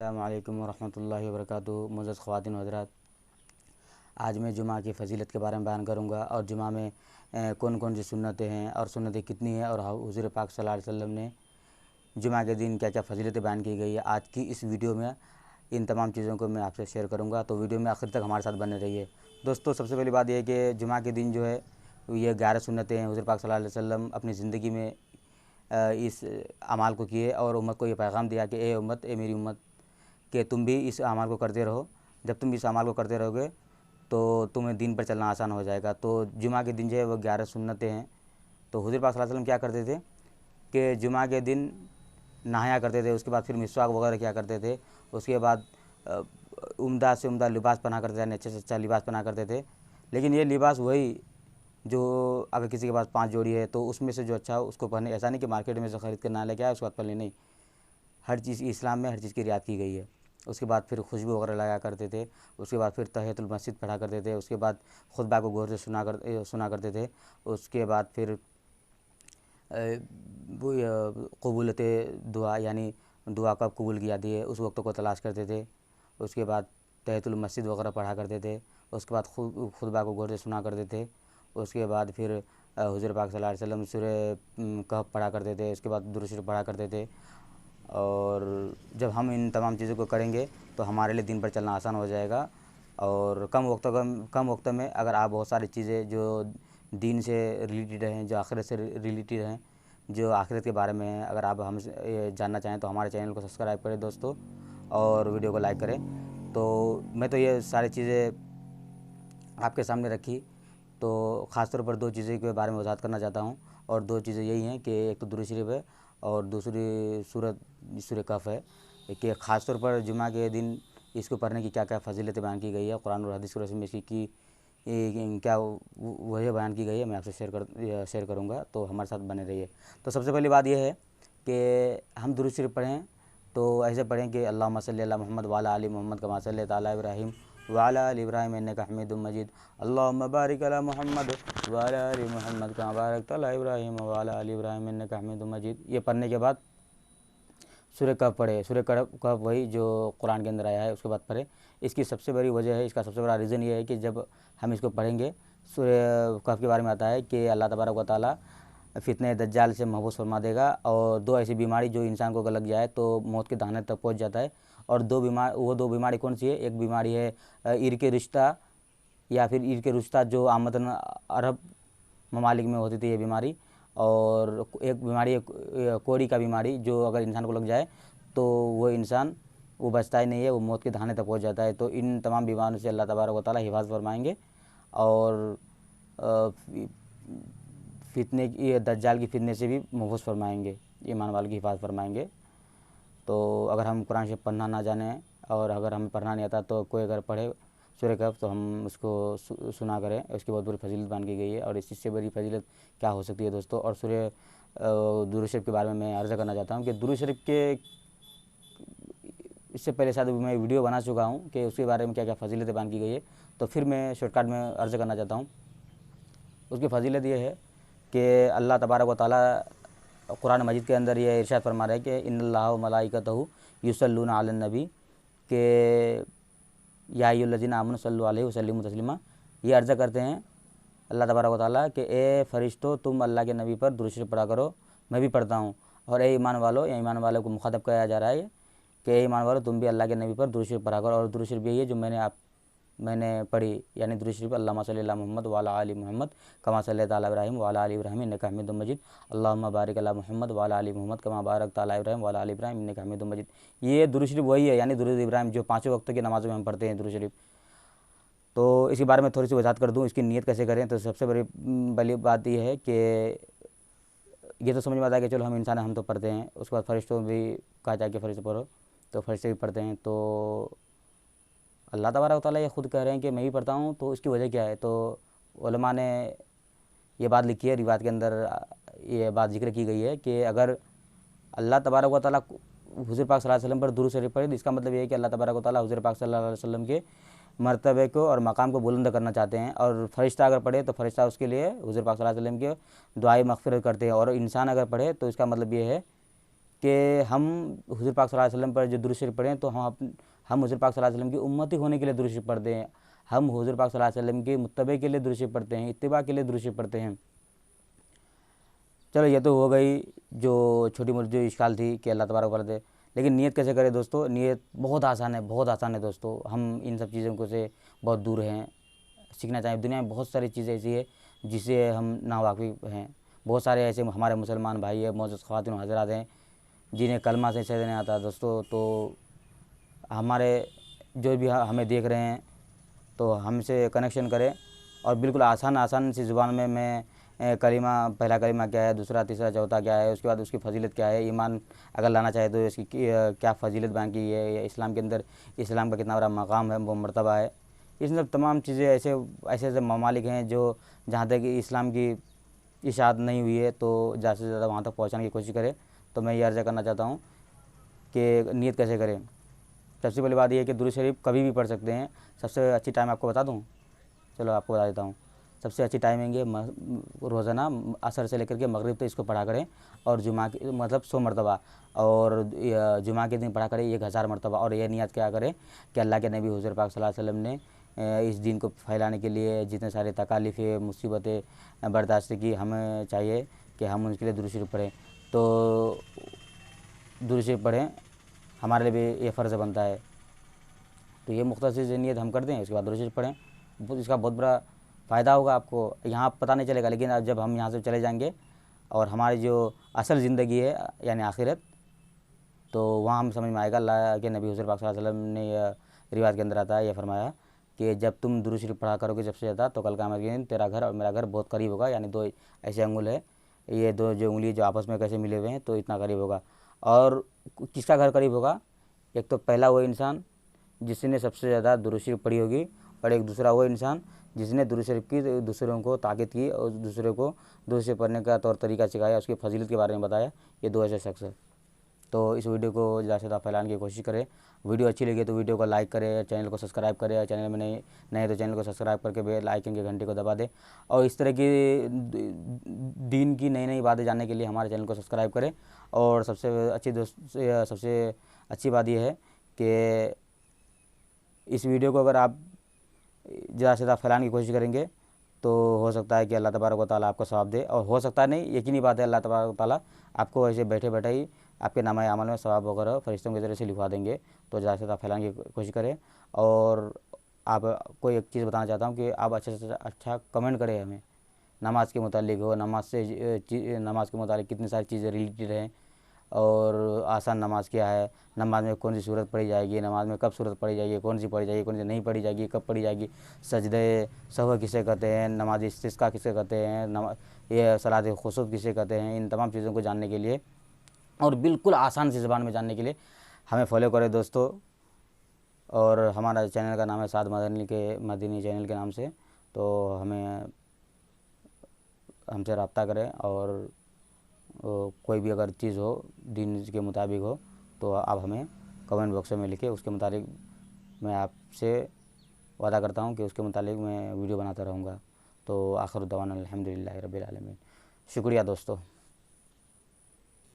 अस्सलामुअलैकुम वरहमतुल्लाहि वबरकातुहू। मुअज़्ज़ज़ ख़वातीन व हज़रात, आज मैं जुमा की फ़जीलत के बारे में बयान करूँगा और जुमा में कौन कौन सी सुन्नतें हैं और सुन्नतें कितनी हैं और हुज़ूर पाक सल्लल्लाहु अलैहि वसल्लम ने जुमा के दिन क्या क्या फ़जीलतें बयान की गई है। आज की इस वीडियो में इन तमाम चीज़ों को मैं आपसे शेयर करूँगा, तो वीडियो में आखिर तक हमारे साथ बने रहिए। दोस्तों, सबसे पहली बात यह है कि जुमा के दिन जो है ये 11 सुन्नतें हैं। हुज़ूर पाक सल्लल्लाहु अलैहि वसल्लम अपनी ज़िंदगी में इस अमाल को किए और उम्मत को ये पैगाम दिया कि ए उम्मत, ए मेरी उम्मत, कि तुम भी इस अमाल को करते रहो। जब तुम इस अमाल को करते रहोगे तो तुम्हें दीन पर चलना आसान हो जाएगा। तो जुमा के दिन जो है वो 11 सुन्नतें हैं। तो हुज़ूर पाक सल्लल्लाहु अलैहि वसल्लम क्या करते थे कि जुमा के दिन नहाया करते थे, उसके बाद फिर मिसवाक वगैरह किया करते थे, उसके बाद उम्दा से उम्दा लिबास पहना करते थे, अच्छे से अच्छा लिबास पहना करते थे। लेकिन ये लिबास वही जो अगर किसी के पास 5 जोड़ी है तो उसमें से जो अच्छा हो उसको पहने। ऐसा नहीं कि मार्केट में से ख़रीद कर ना लेके आए उसके बाद पहने, नहीं। हर चीज़ इस्लाम में हर चीज़ की रियायत की गई है। उसके बाद फिर खुशबू वगैरह लगाया करते थे, उसके बाद फिर तहियतुल मस्जिद पढ़ा करते थे, उसके बाद खुतबा को गौर से सुना करते थे। उसके बाद फिर वो कबूलत दुआ, यानी दुआ कब कबूल की जाती है उस वक्त को तलाश करते थे। उसके बाद तहियतुल मस्जिद वगैरह पढ़ा करते थे। उसके बाद खुतबा को गौर से सुना करते थे। उसके बाद फिर हुज़ूर पाक सल्लल्लाहु अलैहि वसल्लम सूरह कहफ पढ़ा करते थे। उसके बाद दुरूद शरीफ पढ़ा करते थे। और जब हम इन तमाम चीज़ों को करेंगे तो हमारे लिए दिन पर चलना आसान हो जाएगा। और कम वक्त में अगर आप बहुत सारी चीज़ें जो दीन से रिलेटेड हैं, जो आखिरत से रिलेटेड हैं, जो आखिरत के बारे में हैं, अगर आप हमसे जानना चाहें तो हमारे चैनल को सब्सक्राइब करें दोस्तों, और वीडियो को लाइक करें। तो मैं तो ये सारी चीज़ें आपके सामने रखी, तो ख़ासतौर पर 2 चीज़ें के बारे में वजाहत करना चाहता हूँ। और 2 चीज़ें यही हैं कि एक तो दुरूद शरीफ है और दूसरी सूरह कहफ है, कि ख़ास तौर पर जुमा के दिन इसको पढ़ने की क्या क्या फ़जीलतें बयान की गई है कुरान और हदीस की रोशनी में, इसकी क्या वजह बयान की गई है, मैं आपसे शेयर करूँगा, तो हमारे साथ बने रहिए। तो सबसे पहली बात यह है कि हम दुरूद शरीफ पढ़ें तो ऐसे पढ़ें कि अल्लाहुम्मा सल्ली अला मुहम्मद व अला आलि मुहम्मद कमा सल्लैता अला इब्राहीम व अला आलि इब्राहीम इन्नका हमीदुम मजीद। अल्लाहुम्मा बारिक अला मुहम्मद व अला आलि मुहम्मद कमा बारकता अला इब्राहीम व अला आलि इब्राहीम इन्नका हमीदुम मजीद। ये पढ़ने के बाद सूरह कहफ पढ़े। सूरह कहफ वही जो कुरान के अंदर आया है, उसके बाद पढ़े। इसकी सबसे बड़ी वजह है, इसका सबसे बड़ा रीज़न ये है कि जब हम इसको पढ़ेंगे, सूरह कहफ के बारे में आता है कि अल्लाह तबारक व तआला फितने दज्जाल से महफूज फरमा देगा, और 2 ऐसी बीमारी जो इंसान को अगर लग जाए तो मौत के दहाने तक पहुँच जाता है। और वो 2 बीमारी कौन सी है? एक बीमारी है इर्क रिश्ता, या फिर इर्क रिश्ता जो आमतन अरब ममालिक में होती थी ये बीमारी। और एक बीमारी है कोड़ी का बीमारी, जो अगर इंसान को लग जाए तो वो बचता ही नहीं है, वो मौत के दहाने तक पहुंच जाता है। तो इन तमाम बीमारियों से अल्लाह तबारक व तआला हिफाज़त फरमाएंगे, और फितने की, दज्जाल की फितने से भी महफूज फरमाएंगे, ईमान वालों की हिफाज़त फरमाएंगे। तो अगर हम कुरान शरीफ पढ़ना ना जाने और अगर हमें पढ़ना नहीं आता तो कोई अगर पढ़े सूरह कहफ तो हम उसको सुना करें। उसकी बहुत बड़ी फजीलत बयान की गई है, और इससे बड़ी फजीलत क्या हो सकती है दोस्तों। और सूरह दुरूद शरीफ के बारे में मैं अर्ज़ करना चाहता हूँ कि दुरूद शरीफ के इससे पहले शायद मैं वीडियो बना चुका हूँ कि उसके बारे में क्या क्या फजीलतें बयान की गई है, तो फिर मैं शॉर्टकट में अर्ज़ करना चाहता हूँ। उसकी फजीलत ये है कि अल्लाह तबारक व तआला कुरान मजीद के अंदर ये इरशाद फरमा रहा है कि इन्नल्लाह व मलाइकतहू युसल्लूना अलन नबी, के या अय्युहल्लज़ीना आमनु सल्लु अलैहि व सल्लिमु तस्लीमा। ये अर्ज़ा करते हैं अल्लाह तबारक व तआला कि ए फ़रिश्तों, तुम अल्लाह के नबी पर दुरूद शरीफ पढ़ा करो, मैं भी पढ़ता हूँ। और ए ईमान वालों, या ईमान वालों को मुखातब किया जा रहा है कि ए ईमान वालों, तुम भी अल्लाह के नबी पर दुरूद शरीफ पढ़ा करो। और दुरूद शरीफ यही है जो मैंने पढ़ी, यानी दुरूद शरीफ अल्लाहुम्मा सल्ली अला मुहम्मद व अला आलि मुहम्मद कमा सल्लैता अला इब्राहीम व अला आलि इब्राहीम इन्नका हमीदुम मजीद। अल्लाहुम्मा बारिक अला मुहम्मद व अला आलि मुहम्मद कमा बारकता अला इब्राहीम व अला आलि इब्राहीम इन्नका हमीदुम मजीद। ये दुरूद शरीफ वही है, यानी दुरूद इब्राहीम जो 5 वक्त की नमाज़ों में हम पढ़ते हैं दुरूद शरीफ। तो इसके बारे में थोड़ी सी वजाहत कर दूँ, इसकी नीयत कैसे करें। तो सबसे बड़ी बात यह है कि ये तो समझ में आता है कि चलो हम इंसान हैं, हम तो पढ़ते हैं। उसके बाद फरिश्तों भी कहा जाए कि फरिश्ते पढ़ो, तो फरिश्ते भी पढ़ते हैं। तो अल्लाह तबारक व तआला ये ख़ुद कह रहे हैं कि मैं भी पढ़ता हूँ, तो इसकी वजह क्या है? तो उलमा ने ये बात लिखी है, रिवायत के अंदर ये बात जिक्र की गई है कि अगर अल्लाह तबारक व तआला हुज़ूर पाक सल्लल्लाहु अलैहि वसल्लम पर दुरूद शरीफ पढ़े, तो इसका मतलब ये है कि अल्लाह तबारक व तआला हुज़ूर पाक सल्लल्लाहु अलैहि वसल्लम के मर्तबे को और मकाम को बुलंद करना चाहते हैं। और फ़रिश्ता अगर पढ़े तो फ़रिश्ता उसके लिए हुज़ूर पाक सल्लल्लाहु अलैहि वसल्लम के दुआए मग़फ़िरत करते हैं। और इंसान अगर पढ़े तो इसका मतलब ये है कि हम हुज़ूर पाक सल्लल्लाहु अलैहि वसल्लम पर जो दुरूद शरीफ पढ़ें तो हम हुज़ूर पाक सल्लल्लाहु अलैहि वसल्लम की उम्मती होने के लिए दुरूद शरीफ पढ़ते हैं। हम हुज़ूर पाक सल्लल्लाहु अलैहि वसल्लम के मुत्तबे के लिए दुरूद शरीफ पढ़ते हैं, इत्तिबा के लिए दुरूद शरीफ पढ़ते हैं। चलो ये तो हो गई जो छोटी मोटी जो इश्काल थी कि अल्लाह तबारक व तआला दे। लेकिन नियत कैसे करें दोस्तों? नियत बहुत आसान है, बहुत आसान है दोस्तों। हम इन सब चीज़ों को से बहुत दूर हैं, सीखना चाहिए। दुनिया में बहुत सारी चीज़ें ऐसी है जिससे हम नावाकिफ़ हैं। बहुत सारे ऐसे हमारे मुसलमान भाई है, मौजूद ख़वातीन हज़रात हैं जिन्हें कलमा से नहीं आता दोस्तों। तो हमारे जो भी हमें देख रहे हैं तो हमसे कनेक्शन करें और बिल्कुल आसान सी ज़ुबान में मैं कलीमा, पहला कलीमा क्या है, दूसरा तीसरा चौथा क्या है, उसके बाद उसकी फ़जीलत क्या है, ईमान अगर लाना चाहे तो इसकी क्या फ़जीलत बयान की है, या इस्लाम के अंदर इस्लाम का कितना बड़ा मकाम है, वो मर्तबा है। इस सब तमाम चीज़ें ऐसे ऐसे ममालिक हैं जो जहाँ तक इस्लाम की इशाअत नहीं हुई है तो ज़्यादा से ज़्यादा वहाँ तक पहुँचाने की कोशिश करें। तो मैं ये अर्ज़ा करना चाहता हूँ कि नियत कैसे करें। सबसे पहली बात यह है कि दुरूद शरीफ कभी भी पढ़ सकते हैं। सबसे अच्छी टाइम आपको बता दूँ? चलो आपको बता देता हूँ। सबसे अच्छी टाइमिंग है रोज़ाना असर से लेकर के मगरिब तक इसको पढ़ा करें, और जुमा की मतलब 100 मरतबा, और जुमा के दिन पढ़ा करें 1000 मरतबा। और ये नियत क्या करें कि अल्लाह के नबी हुज़ूर पाक सल्लल्लाहु अलैहि वसल्लम ने इस दिन को फैलाने के लिए जितने सारे तकालीफ़ें मुसीबतें बर्दाश्त की, हमें चाहिए कि हम उनके लिए दुरूद शरीफ पढ़ें। तो दुरूद शरीफ पढ़ें, हमारे लिए भी ये फ़र्ज़ बनता है। तो ये मुख्तसर नियत हम कर दें, उसके बाद दुरूद शरीफ पढ़ें। इसका बहुत बड़ा फ़ायदा होगा आपको। यहाँ पता नहीं चलेगा, लेकिन अब जब हम यहाँ से चले जाएंगे और हमारी जो असल ज़िंदगी है यानी आखिरत, तो वहाँ हम समझ में आएगा। अल्लाह के नबी हुज़ूर पाक सल्लल्लाहु अलैहि वसल्लम ने यह रिवायत के अंदर आता है, यह फरमाया कि जब तुम दुरूद शरीफ पढ़ा करोगे सबसे ज़्यादा, तो कल क़यामत के दिन तेरा घर और मेरा घर बहुत करीब होगा। यानी 2 ऐसे अंगुल है, ये 2 जो उंगली जो आपस में कैसे मिले हुए हैं, तो इतना करीब होगा। और किसका घर करीब होगा? एक तो पहला वो इंसान जिसने सबसे ज़्यादा दुरूद शरीफ पढ़ी होगी, और एक दूसरा वो इंसान जिसने दुरूद शरीफ की दूसरों को ताक़ीद की और दूसरे को दुरूद शरीफ पढ़ने का तौर तरीका सिखाया, उसकी फजीलत के बारे में बताया। ये 2 ऐसे शख्स है। तो इस वीडियो को ज़्यादा से ज़्यादा फैलाने की कोशिश करें। वीडियो अच्छी लगी तो वीडियो को लाइक करें, चैनल को सब्सक्राइब करें, चैनल में नए तो चैनल को सब्सक्राइब करके बेल आइकन के घंटे को दबा दें। और इस तरह की दीन की नई नई बातें जानने के लिए हमारे चैनल को सब्सक्राइब करें। और सबसे अच्छी बात यह है कि इस वीडियो को अगर आप ज़्यादा से ज़्यादा फैलाने की कोशिश करेंगे तो हो सकता है कि अल्लाह तबारक व तआला आपको सवाब दे, और हो सकता है नहीं, यकीनी बात है, अल्लाह तबारक व तआला आपको ऐसे बैठे बैठे ही आपके नामा अमल में सवाब वगैरह फरिश्तों के ज़रिए से लिखवा देंगे। तो ज़्यादा से ज़्यादा फैलाने की कोशिश करें। और आप कोई एक चीज़ बताना चाहता हूँ कि आप अच्छे से अच्छा कमेंट करें हमें, नमाज़ के मुतालिक हो, नमाज़ के मुतालिक कितनी सारी चीज़ें रिलेटेड हैं, और आसान नमाज़ क्या है, नमाज़ में कौन सी सूरत पढ़ी जाएगी, नमाज़ में कब सूरत पढ़ी जाएगी, कौन सी पढ़ी जाएगी, कौन सी नहीं पढ़ी जाएगी, कब पढ़ी जाएगी, सजदे सहव किसे कहते हैं, नमाज इस्तिस्का किसे कहते हैं, ये सलात खुसूफ किसे कहते हैं। इन तमाम चीज़ों को जानने के लिए और बिल्कुल आसान सी ज़बान में जानने के लिए हमें फॉलो करें दोस्तों। और हमारा चैनल का नाम है साद मदनी चैनल के नाम से। तो हमसे रब्ता करें, और कोई भी अगर चीज़ हो दीन के मुताबिक हो तो आप हमें कमेंट बॉक्स में लिखें। उसके मुताबिक मैं आपसे वादा करता हूँ कि उसके मुताबिक मैं वीडियो बनाता रहूँगा। तो आखिर दवाना अल्हम्दुलिल्लाहि रब्बिल आलमीन। शुक्रिया दोस्तों।